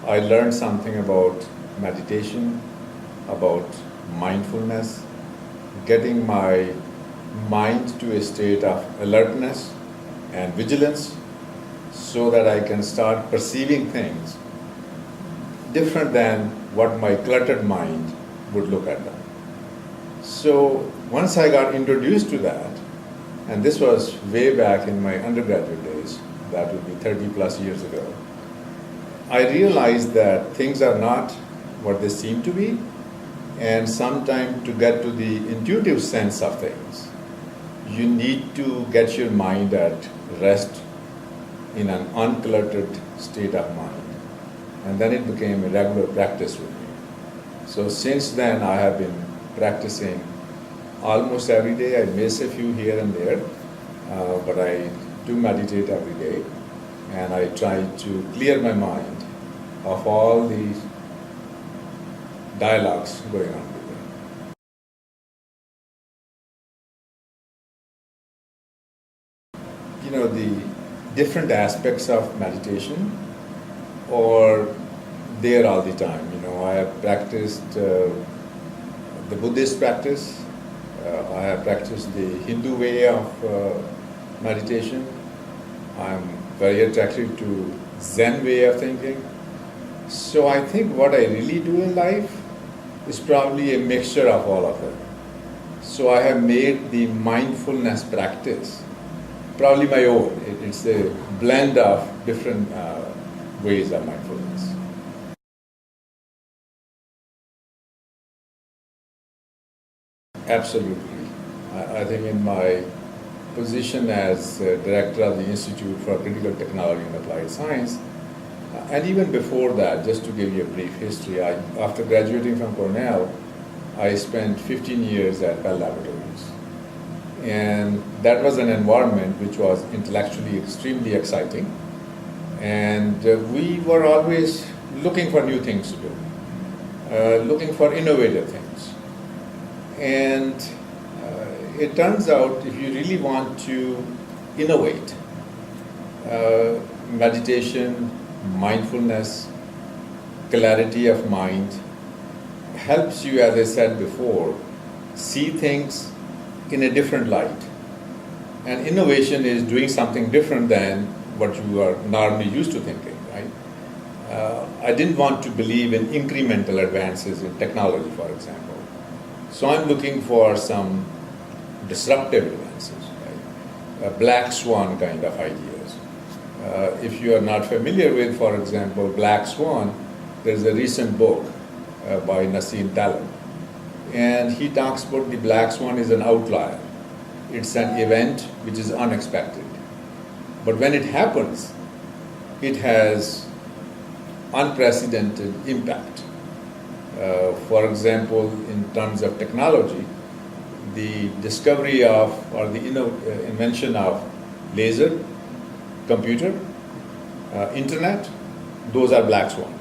I learned something about meditation, about mindfulness, getting my mind to a state of alertness and vigilance so that I can start perceiving things different than what my cluttered mind would look at them. So once I got introduced to that, and this was way back in my undergraduate days, that would be 30 plus years ago, I realized that things are not what they seem to be, and sometimes to get to the intuitive sense of things, you need to get your mind at rest in an uncluttered state of mind. And then it became a regular practice with me. So since then, I have been practicing almost every day. I miss a few here and there, but I do meditate every day. And I try to clear my mind of all these dialogues going on with me. You know, the different aspects of meditation are there all the time. You know, I have practiced the Buddhist practice. I have practiced the Hindu way of meditation. I'm very attracted to Zen way of thinking. So I think what I really do in life is probably a mixture of all of it. So I have made the mindfulness practice probably my own. It's a blend of different ways of mindfulness. Absolutely. I think in my position as director of the Institute for Critical Technology and Applied Science, and even before that, just to give you a brief history, after graduating from Cornell, I spent 15 years at Bell Laboratories. And that was an environment which was intellectually extremely exciting. And we were always looking for new things to do, looking for innovative things. And it turns out if you really want to innovate, meditation, mindfulness, clarity of mind helps you, as I said before, see things in a different light. And innovation is doing something different than what you are normally used to thinking, right? I didn't want to believe in incremental advances in technology, for example. So I'm looking for some disruptive advances, right? Black swan kind of ideas. If you are not familiar with, for example, Black Swan, there's a recent book by Nassim Taleb. And he talks about the black swan is an outlier. It's an event which is unexpected. But when it happens, it has unprecedented impact. For example, in terms of technology, the discovery of or the invention of laser, computer, internet, those are black swans.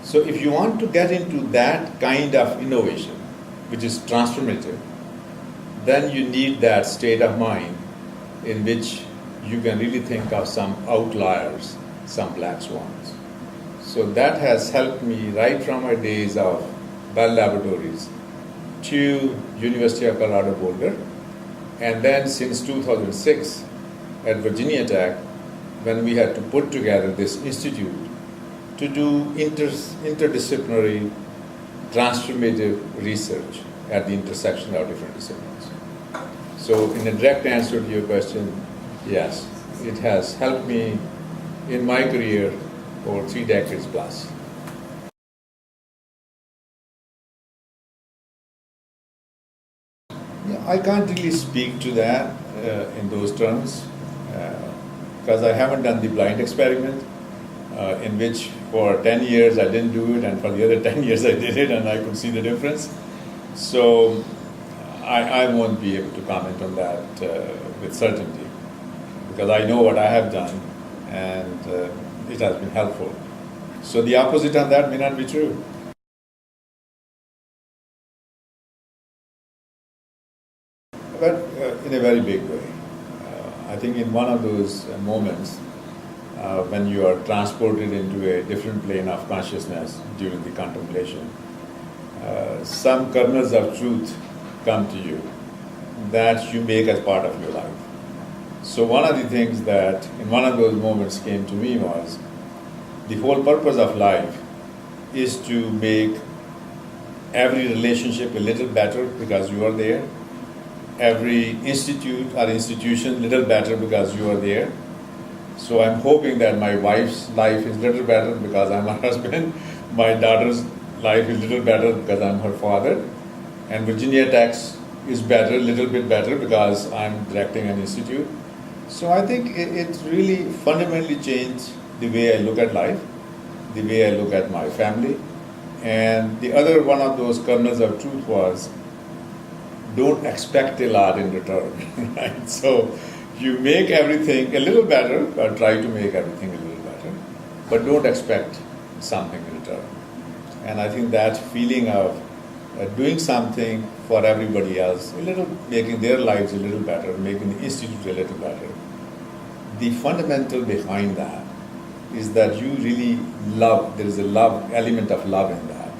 So if you want to get into that kind of innovation, which is transformative, then you need that state of mind in which you can really think of some outliers, some black swans. So that has helped me right from my days of Bell Laboratories to University of Colorado Boulder, and then since 2006 at Virginia Tech, when we had to put together this institute to do interdisciplinary, transformative research at the intersection of different disciplines. So in a direct answer to your question, yes, it has helped me in my career over 3 decades plus. Yeah, I can't really speak to that in those terms because I haven't done the blind experiment. In which for 10 years I didn't do it, and for the other 10 years I did it, and I could see the difference. So I won't be able to comment on that with certainty, because I know what I have done, and it has been helpful. So the opposite on that may not be true. But in a very big way. I think in one of those moments, when you are transported into a different plane of consciousness during the contemplation. Some kernels of truth come to you that you make as part of your life. So one of the things that in one of those moments came to me was the whole purpose of life is to make every relationship a little better because you are there. Every institute or institution a little better because you are there. So I'm hoping that my wife's life is a little better because I'm her husband. My daughter's life is a little better because I'm her father. And Virginia Tech's is better, a little bit better because I'm directing an institute. So I think it really fundamentally changed the way I look at life, the way I look at my family. And the other one of those kernels of truth was, don't expect a lot in return, right? So you make everything a little better, or try to make everything a little better, but don't expect something in return. And I think that feeling of doing something for everybody else, making their lives a little better, making the institute a little better, the fundamental behind that is that you really love, there is a love, element of love in that.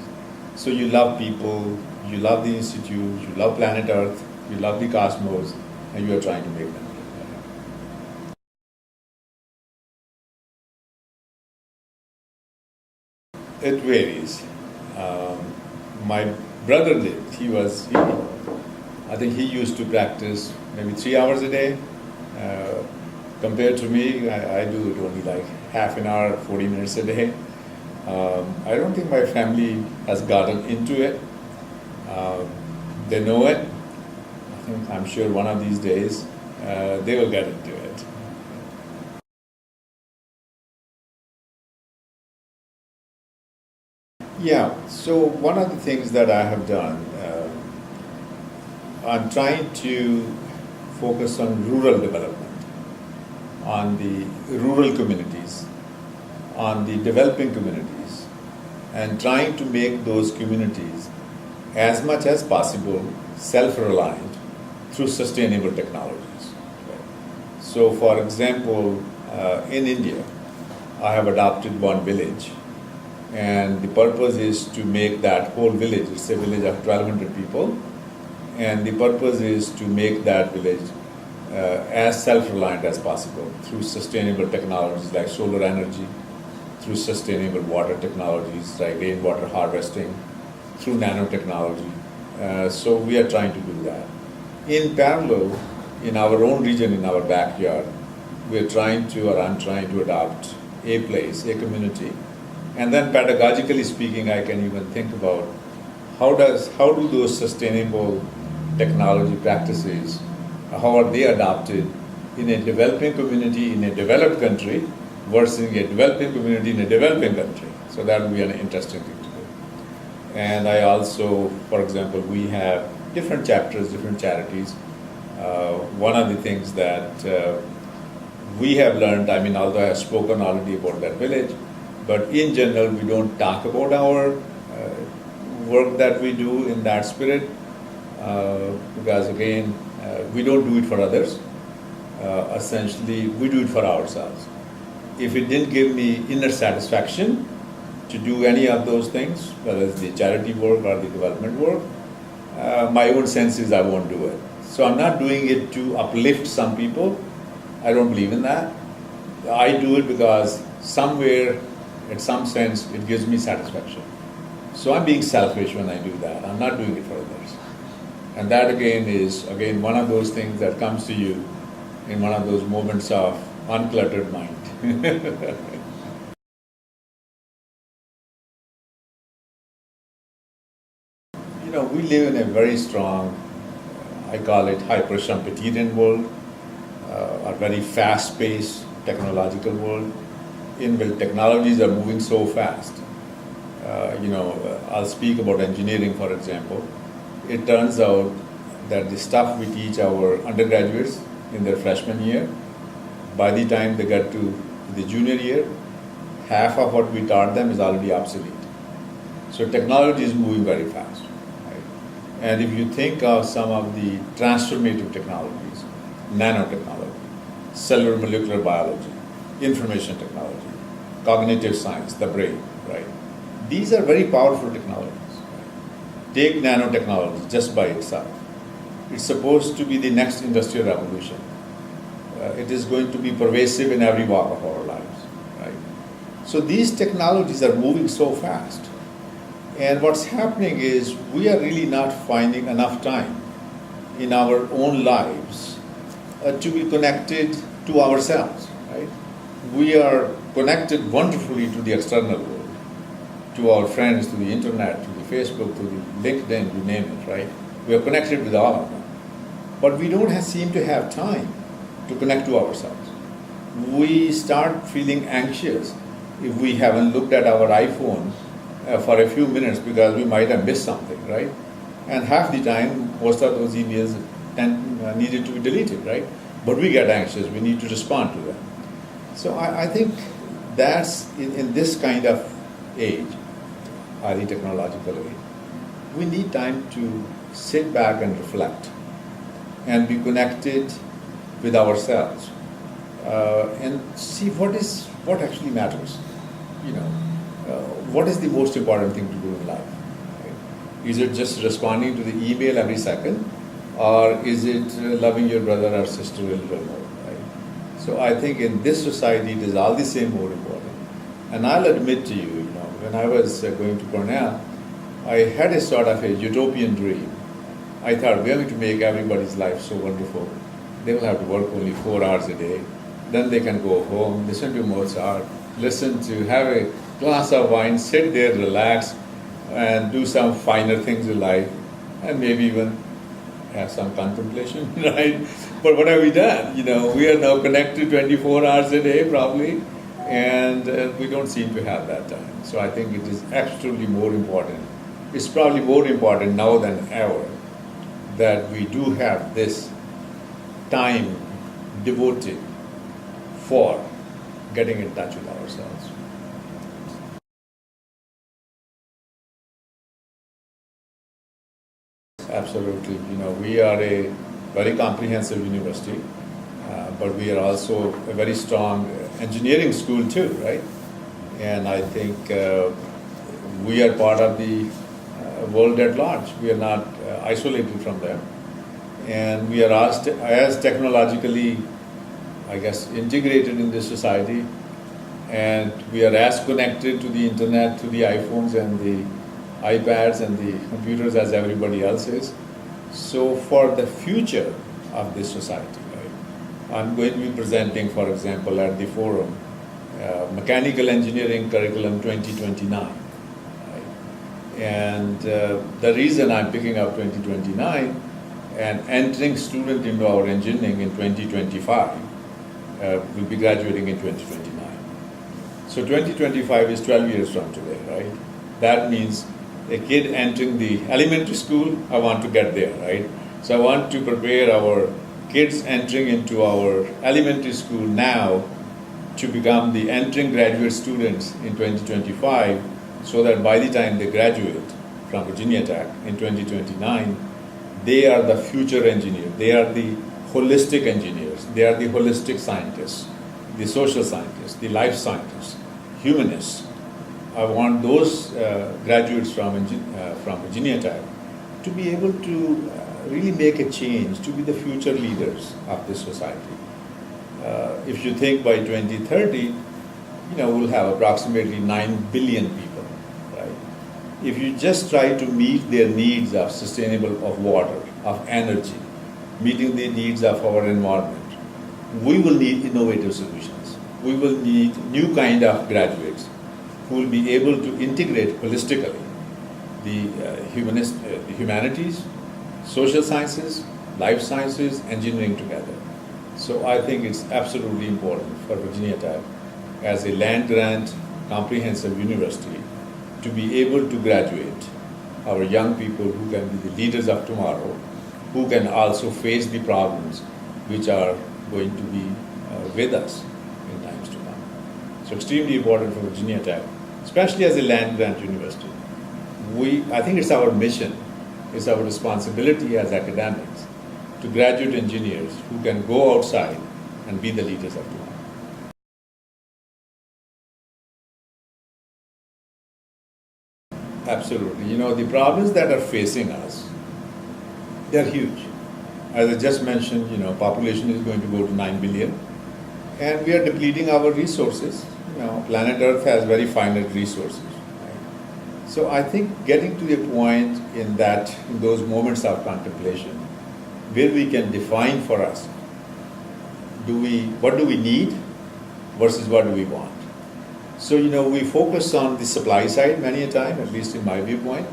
So you love people, you love the institute, you love planet Earth, you love the cosmos, and you are trying to make them better. It varies. My brother did. I think he used to practice maybe 3 hours a day. Compared to me, I do it only like half an hour, 40 minutes a day. I don't think my family has gotten into it. They know it. I'm sure one of these days they will get into it. Yeah, so one of the things that I have done, I'm trying to focus on rural development, on the rural communities, on the developing communities, and trying to make those communities as much as possible self-reliant through sustainable technologies. So for example, in India, I have adopted one village, and the purpose is to make that whole village, it's a village of 1,200 people, and the purpose is to make that village as self-reliant as possible through sustainable technologies like solar energy, through sustainable water technologies like rainwater harvesting, through nanotechnology. So we are trying to do that. In parallel, in our own region, in our backyard, I'm trying to adopt a place, a community. And then pedagogically speaking, I can even think about how do those sustainable technology practices, how are they adopted in a developing community in a developed country versus a developing community in a developing country. So that would be an interesting thing to do. And I also, for example, we have different chapters, different charities. One of the things that we have learned, although I have spoken already about that village, but in general, we don't talk about our work that we do in that spirit, because again, we don't do it for others. Essentially, we do it for ourselves. If it didn't give me inner satisfaction to do any of those things, whether it's the charity work or the development work, my own sense is I won't do it. So I'm not doing it to uplift some people. I don't believe in that. I do it because somewhere, in some sense, it gives me satisfaction. So I'm being selfish when I do that. I'm not doing it for others. And that again is one of those things that comes to you in one of those moments of uncluttered mind. We live in a very strong, I call it hyper-Schumpeterian world, a very fast-paced technological world, in which technologies are moving so fast. I'll speak about engineering, for example. It turns out that the stuff we teach our undergraduates in their freshman year, by the time they get to the junior year, half of what we taught them is already obsolete. So technology is moving very fast. Right? And if you think of some of the transformative technologies, nanotechnology, cellular molecular biology, information technology, cognitive science, the brain, right? These are very powerful technologies. Right? Take nanotechnology just by itself. It's supposed to be the next industrial revolution. It is going to be pervasive in every walk of our lives, right? So these technologies are moving so fast. And what's happening is we are really not finding enough time in our own lives to be connected to ourselves, right? We are connected wonderfully to the external world, to our friends, to the internet, to the Facebook, to the LinkedIn, you name it, right? We are connected with all of them. But we don't seem to have time to connect to ourselves. We start feeling anxious if we haven't looked at our iPhone for a few minutes because we might have missed something, right? And half the time, most of those emails needed to be deleted, right? But we get anxious, we need to respond to them. So I think that's, in this kind of age, highly technological age, we need time to sit back and reflect and be connected with ourselves and see what actually matters. You know, what is the most important thing to do in life? Right? Is it just responding to the email every second, or is it loving your brother or sister a little more? Right? So I think in this society it is all the same more important. And I'll admit to you, when I was going to Cornell, I had a sort of a utopian dream. I thought we are going to make everybody's life so wonderful. They will have to work only 4 hours a day. Then they can go home, listen to Mozart, have a glass of wine, sit there, relax, and do some finer things in life, and maybe even have some contemplation, right? But what have we done? We are now connected 24 hours a day probably, and we don't seem to have that time. So I think it is absolutely more important. It's probably more important now than ever that we do have this time devoted for getting in touch with ourselves. Absolutely. We are a very comprehensive university, but we are also a very strong engineering school too, right? And I think we are part of the world at large. We are not isolated from them. And we are as technologically, I guess, integrated in this society. And we are as connected to the internet, to the iPhones and the iPads and the computers as everybody else is. So for the future of this society, right, I'm going to be presenting, for example, at the forum, Mechanical Engineering Curriculum 2029. Right? And the reason I'm picking up 2029 and entering student into our engineering in 2025, will be graduating in 2029. So 2025 is 12 years from today, right? That means a kid entering the elementary school, I want to get there, right? So I want to prepare our kids entering into our elementary school now to become the entering graduate students in 2025, so that by the time they graduate from Virginia Tech in 2029, they are the future engineers. They are the holistic engineers. They are the holistic scientists, the social scientists, the life scientists, humanists. I want those graduates from Virginia Tech to be able to really make a change, to be the future leaders of this society. If you think by 2030, we'll have approximately 9 billion people, right? If you just try to meet their needs of of water, of energy, meeting the needs of our environment, we will need innovative solutions. We will need new kind of graduates who will be able to integrate holistically the humanities, social sciences, life sciences, engineering together. So I think it's absolutely important for Virginia Tech as a land-grant comprehensive university to be able to graduate our young people who can be the leaders of tomorrow, who can also face the problems which are going to be with us in times to come. So extremely important for Virginia Tech, especially as a land-grant university. I think it's our mission, it's our responsibility as academics to graduate engineers who can go outside and be the leaders of tomorrow. Absolutely. The problems that are facing us, they're huge. As I just mentioned, population is going to go to 9 billion, and we are depleting our resources. Planet Earth has very finite resources. Right? So I think getting to a point in those moments of contemplation, where we can define for us, what do we need versus what do we want? So, we focus on the supply side many a time, at least in my viewpoint.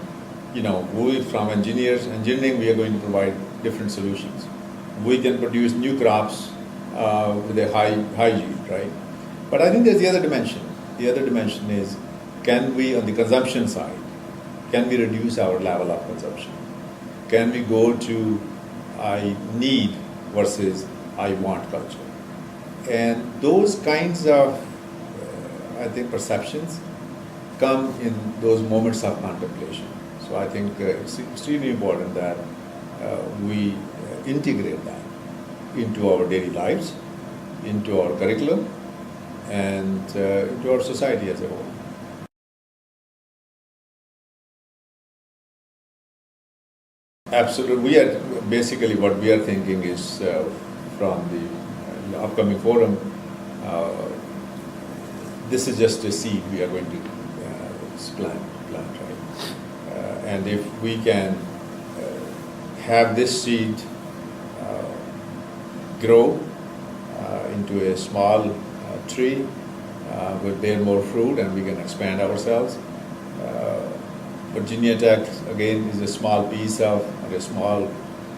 We from engineering, we are going to provide different solutions. We can produce new crops with a high yield, right? But I think there's the other dimension. The other dimension is, can we, on the consumption side, can we reduce our level of consumption? Can we go to I need versus I want culture? And those kinds of I think perceptions come in those moments of contemplation. So I think it's extremely important that we integrate that into our daily lives, into our curriculum, and into our society as a whole. Absolutely. Basically what we are thinking is from the upcoming forum. This is just a seed we are going to plant, right? And if we can have this seed grow into a small tree, will bear more fruit, and we can expand ourselves. Virginia Tech, again, is a small piece of, or a small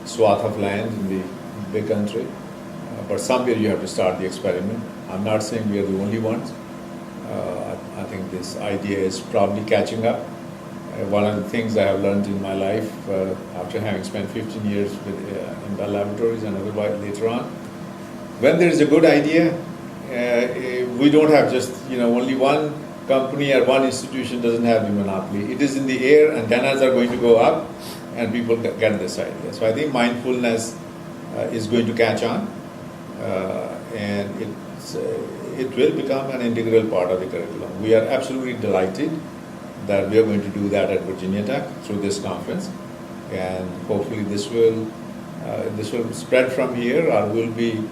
swath of land in the big country. But somewhere you have to start the experiment. I'm not saying we are the only ones. I think this idea is probably catching up. One of the things I have learned in my life, after having spent 15 years in Bell Laboratories and otherwise later on, when there is a good idea, we don't have just, only one company or one institution doesn't have the monopoly. It is in the air, antennas are going to go up, and people get this idea. So I think mindfulness is going to catch on, and it will become an integral part of the curriculum. We are absolutely delighted that we are going to do that at Virginia Tech through this conference, and hopefully this will spread from here, or will be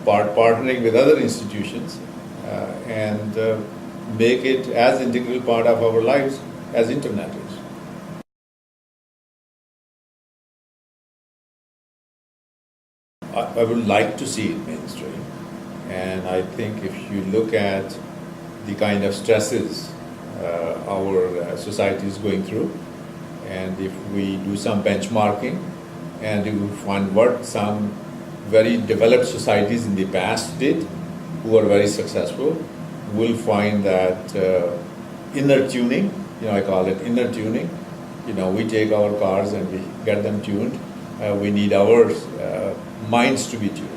partnering with other institutions and make it as integral part of our lives as internet is. I would like to see it mainstream, and I think if you look at the kind of stresses our society is going through, and if we do some benchmarking and if we find what some very developed societies in the past did who are very successful, we'll find that inner tuning, I call it inner tuning. We take our cars and we get them tuned. We need our minds to be tuned.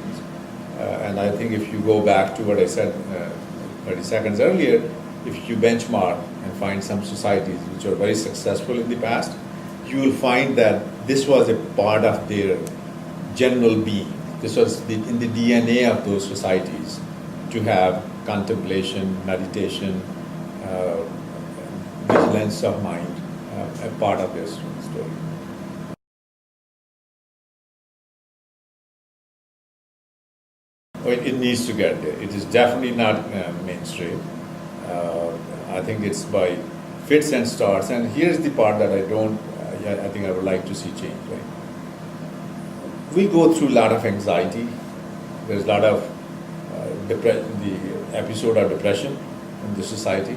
And I think if you go back to what I said 30 seconds earlier, if you benchmark and find some societies which are very successful in the past, you will find that this was a part of their general being. This was in the DNA of those societies to have contemplation, meditation, vigilance of mind, a part of their story. It needs to get there. It is definitely not mainstream. I think it's by fits and starts. And here's the part that I think I would like to see change. Right? We go through a lot of anxiety. There's a lot of the episode of depression in the society.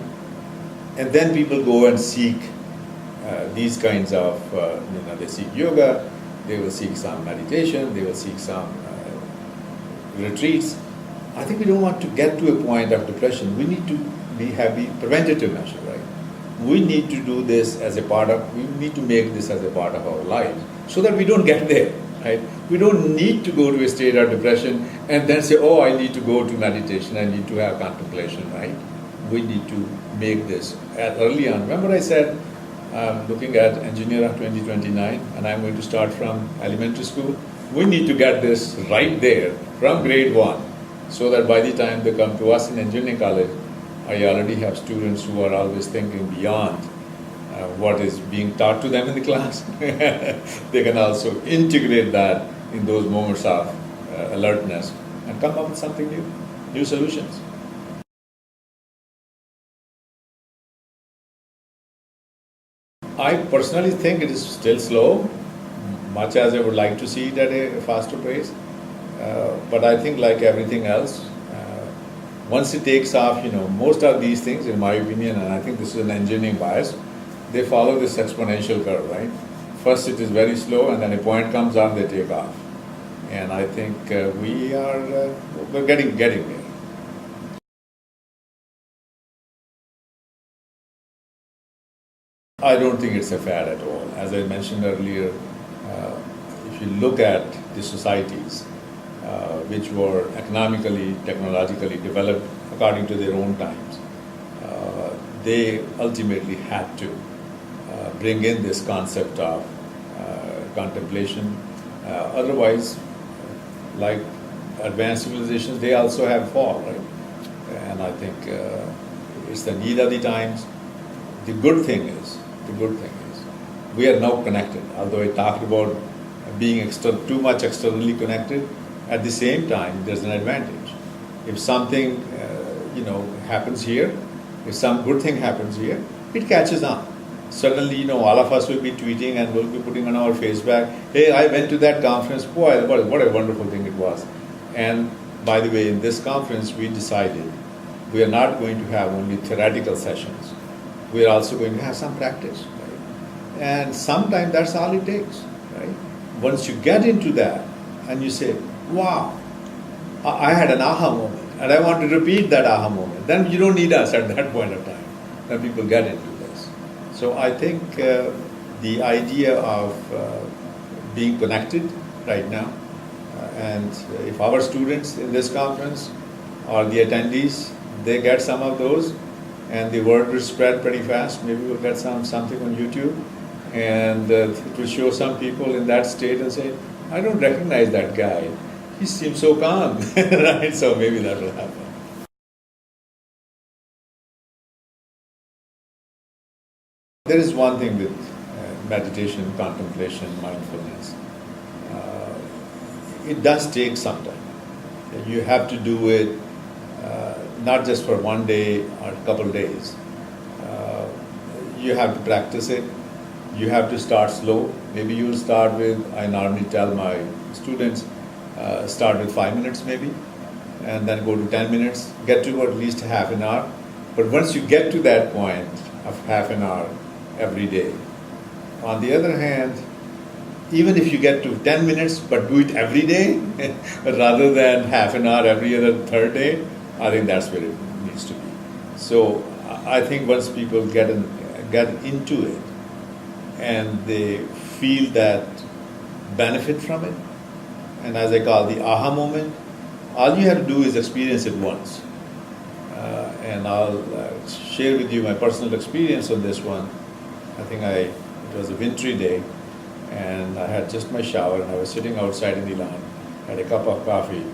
And then people go and seek these kinds of, they seek yoga, they will seek some meditation, they will seek some retreats. I think we don't want to get to a point of depression. We need to have the preventative measure, right? We need to do this we need to make this as a part of our lives so that we don't get there, right? We don't need to go to a state of depression and then say, oh, I need to go to meditation, I need to have contemplation, right? We need to make this early on. Remember I said, looking at engineer of 2029, and I'm going to start from elementary school. We need to get this right there from grade 1, so that by the time they come to us in engineering college, I already have students who are always thinking beyond what is being taught to them in the class. They can also integrate that in those moments of alertness and come up with something new solutions. I personally think it is still slow, much as I would like to see it at a faster pace. But I think, like everything else, once it takes off, most of these things, in my opinion, and I think this is an engineering bias, they follow this exponential curve, right? First it is very slow, and then a point comes on, they take off. And I think we're getting there. I don't think it's a fad at all. As I mentioned earlier, if you look at the societies which were economically, technologically developed according to their own times, they ultimately had to bring in this concept of contemplation. Otherwise, like advanced civilizations, they also have fall, right? And I think it's the need of the times. The good thing is, we are now connected. Although I talked about being too much externally connected, at the same time, there's an advantage. If something, happens here, if some good thing happens here, it catches on. Suddenly, all of us will be tweeting and we'll be putting on our Facebook, hey, I went to that conference, boy, what a wonderful thing it was. And by the way, in this conference, we decided we are not going to have only theoretical sessions. We are also going to have some practice, right? And sometimes that's all it takes, right? Once you get into that and you say, wow, I had an aha moment and I want to repeat that aha moment, then you don't need us at that point of time. Then people get into this. So I think the idea of being connected right now, and if our students in this conference or the attendees, they get some of those, and the word will spread pretty fast. Maybe we'll get something on YouTube, and it will show some people in that state and say, I don't recognize that guy. He seems so calm, right? So maybe that will happen. There is one thing with meditation, contemplation, mindfulness. It does take some time. You have to do it not just for one day or a couple of days. You have to practice it. You have to start slow. Maybe you'll start with, I normally tell my students, start with 5 minutes maybe, and then go to 10 minutes, get to at least half an hour. But once you get to that point of half an hour every day, on the other hand, even if you get to 10 minutes, but do it every day, rather than half an hour every other third day, I think that's where it needs to be. So I think once people get into it and they feel that benefit from it, and as I call the aha moment, all you have to do is experience it once. And I'll share with you my personal experience on this one. I think it was a wintry day, and I had just my shower, and I was sitting outside in the lawn, had a cup of coffee,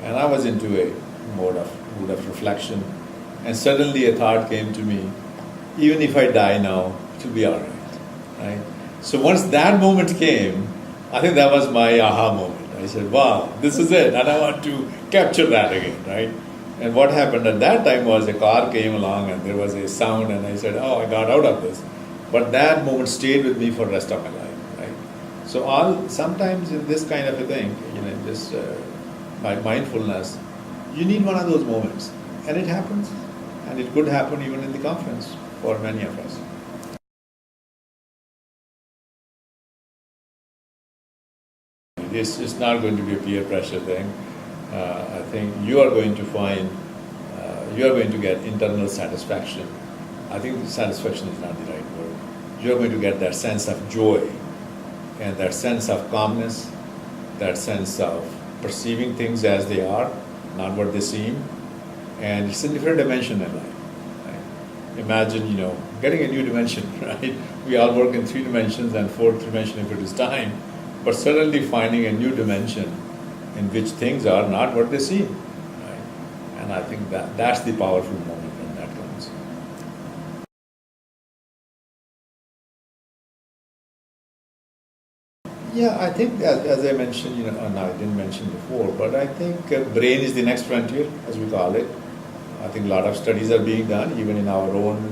and I was into a mood of reflection. And suddenly a thought came to me, even if I die now, it will be all right? So once that moment came, I think that was my aha moment. I said, wow, this is it, and I want to capture that again, right? And what happened at that time was a car came along and there was a sound, and I said, oh, I got out of this. But that moment stayed with me for the rest of my life, right? So sometimes in this kind of a thing, by mindfulness, you need one of those moments, and it happens, and it could happen even in the conference for many of us. It's not going to be a peer pressure thing. I think you are going to find, you are going to get internal satisfaction. I think satisfaction is not the right word. You're going to get that sense of joy and that sense of calmness, that sense of perceiving things as they are, not what they seem. And it's a different dimension in life. Right? Imagine, getting a new dimension, right? We all work in 3 dimensions and 4th dimension if it is time, but suddenly finding a new dimension in which things are not what they seem. Right? And I think that's the powerful moment. Yeah, I think as I mentioned, and I didn't mention before, but I think brain is the next frontier, as we call it. I think a lot of studies are being done, even in our own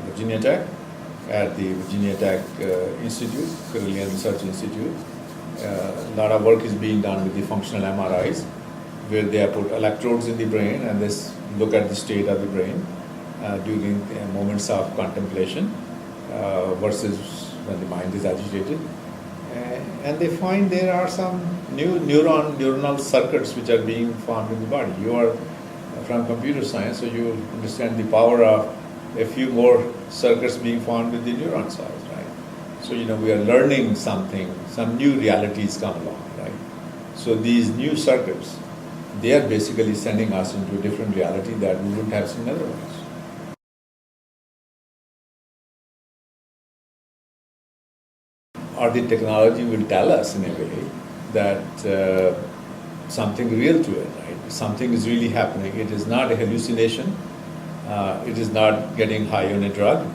Virginia Tech, at the Virginia Tech Institute, Carillion Research Institute. A lot of work is being done with the functional MRIs, where they have put electrodes in the brain and they look at the state of the brain during moments of contemplation versus when the mind is agitated. And they find there are some new neuronal circuits which are being formed in the body. You are from computer science, so you understand the power of a few more circuits being formed with the neuron cells, right? So, we are learning something, some new realities come along, right? So these new circuits, they are basically sending us into a different reality that we wouldn't have seen otherwise. Or the technology will tell us in a way that something real to it, right? Something is really happening. It is not a hallucination. It is not getting high on a drug.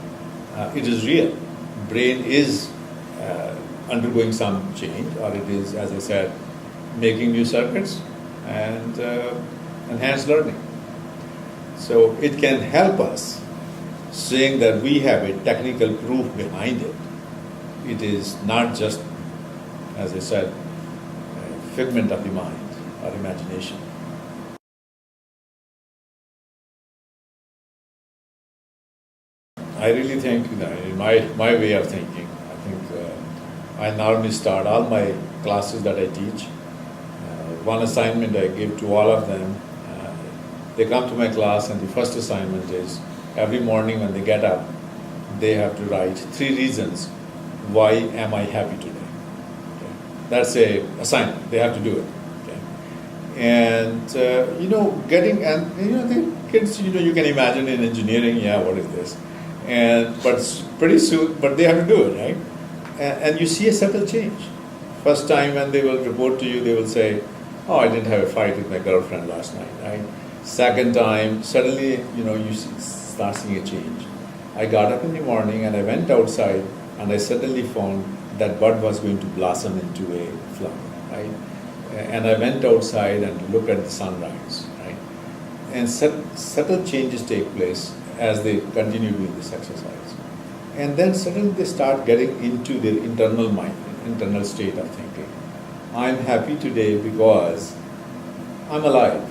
It is real. Brain is undergoing some change, or it is, as I said, making new circuits and enhanced learning. So it can help us, saying that we have a technical proof behind it. It is not just, as I said, a figment of the mind or imagination. I really think, in my way of thinking, I think I normally start all my classes that I teach. One assignment I give to all of them. They come to my class, and the first assignment is every morning when they get up, they have to write 3 reasons why am I happy today. Okay. That's a assignment. They have to do it. Okay. And the kids, you can imagine in engineering, what is this? But they have to do it, right? And you see a subtle change. First time when they will report to you, they will say, "Oh, I didn't have a fight with my girlfriend last night," right? Second time, suddenly, you start seeing a change. I got up in the morning and I went outside and I suddenly found that bud was going to blossom into a flower, right? And I went outside and looked at the sunrise, right? And subtle changes take place as they continue doing this exercise. And then suddenly they start getting into their internal mind, internal state of thinking. I'm happy today because I'm alive,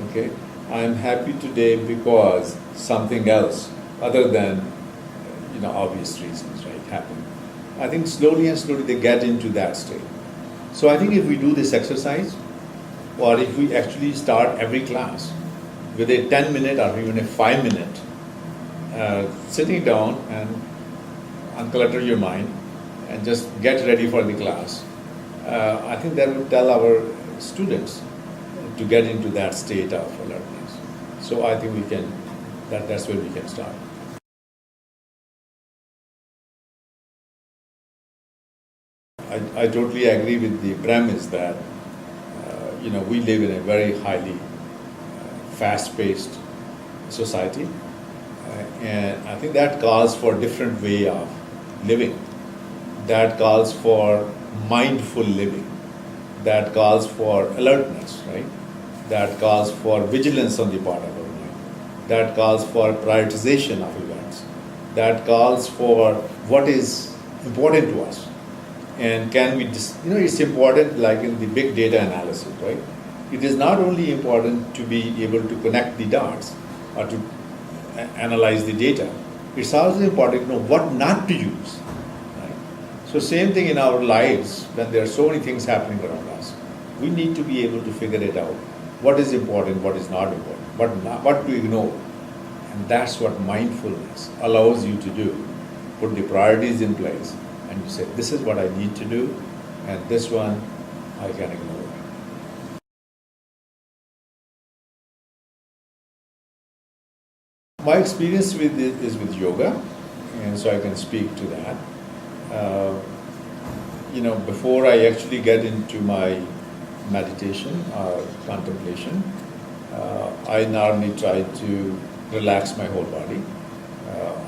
okay? I'm happy today because something else other than, obvious reasons, right, happen. I think slowly and slowly they get into that state. So I think if we do this exercise, or if we actually start every class with a 10-minute or even a 5-minute sitting down and unclutter your mind and just get ready for the class, I think that will tell our students to get into that state of alertness. So I think that's where we can start. I totally agree with the premise that we live in a very highly fast-paced society, and I think that calls for a different way of living. That calls for mindful living. That calls for alertness, right? That calls for vigilance on the part of our mind. That calls for prioritization of events. That calls for what is important to us. And can we it's important, like in the big data analysis, right? It is not only important to be able to connect the dots or to analyze the data, it's also important to know what not to use, right? So same thing in our lives, when there are so many things happening around us, we need to be able to figure it out. What is important, what is not important, what to ignore. And that's what mindfulness allows you to do. Put the priorities in place. And you say, this is what I need to do, and this one I can ignore. My experience with it is with yoga, and so I can speak to that. Before I actually get into my meditation or contemplation, I normally try to relax my whole body.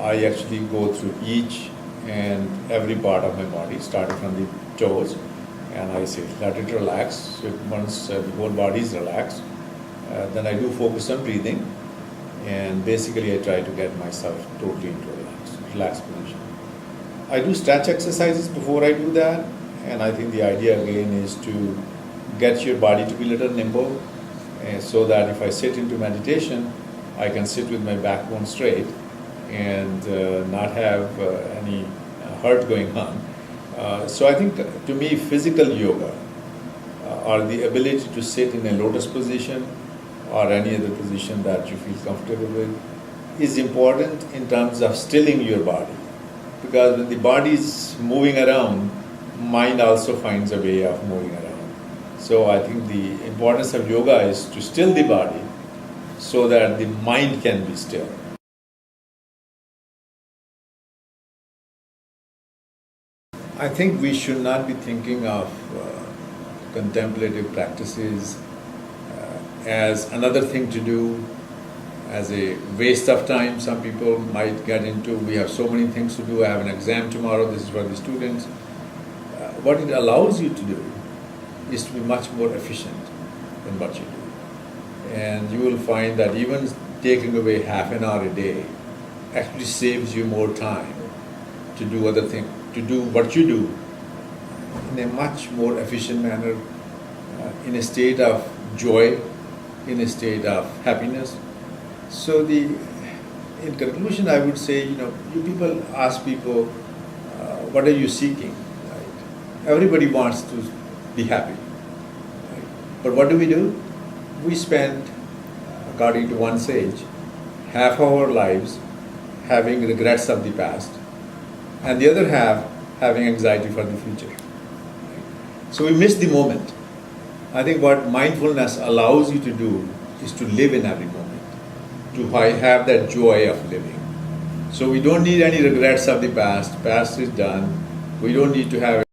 I actually go through each and every part of my body, starting from the toes and I say, let it relax. So once the whole body is relaxed, then I do focus on breathing, and basically I try to get myself totally into a relaxed position. I do stretch exercises before I do that, and I think the idea again is to get your body to be a little nimble, so that if I sit into meditation, I can sit with my backbone straight and not have any hurt going on. So I think to me physical yoga or the ability to sit in a lotus position or any other position that you feel comfortable with is important in terms of stilling your body, because when the body is moving around, mind also finds a way of moving around. So I think the importance of yoga is to still the body so that the mind can be still. I think we should not be thinking of contemplative practices as another thing to do, as a waste of time. Some people might get into, we have so many things to do, I have an exam tomorrow, this is for the students. What it allows you to do is to be much more efficient in what you do. And you will find that even taking away half an hour a day actually saves you more time to do other things, to do what you do in a much more efficient manner, in a state of joy, in a state of happiness. So in conclusion, I would say, you people ask people, what are you seeking? Right? Everybody wants to be happy. Right? But what do? We spend, according to one sage, half of our lives having regrets of the past, and the other half having anxiety for the future. Right? So we miss the moment. I think what mindfulness allows you to do is to live in every moment, to have that joy of living. So we don't need any regrets of the past. Past is done. We don't need to have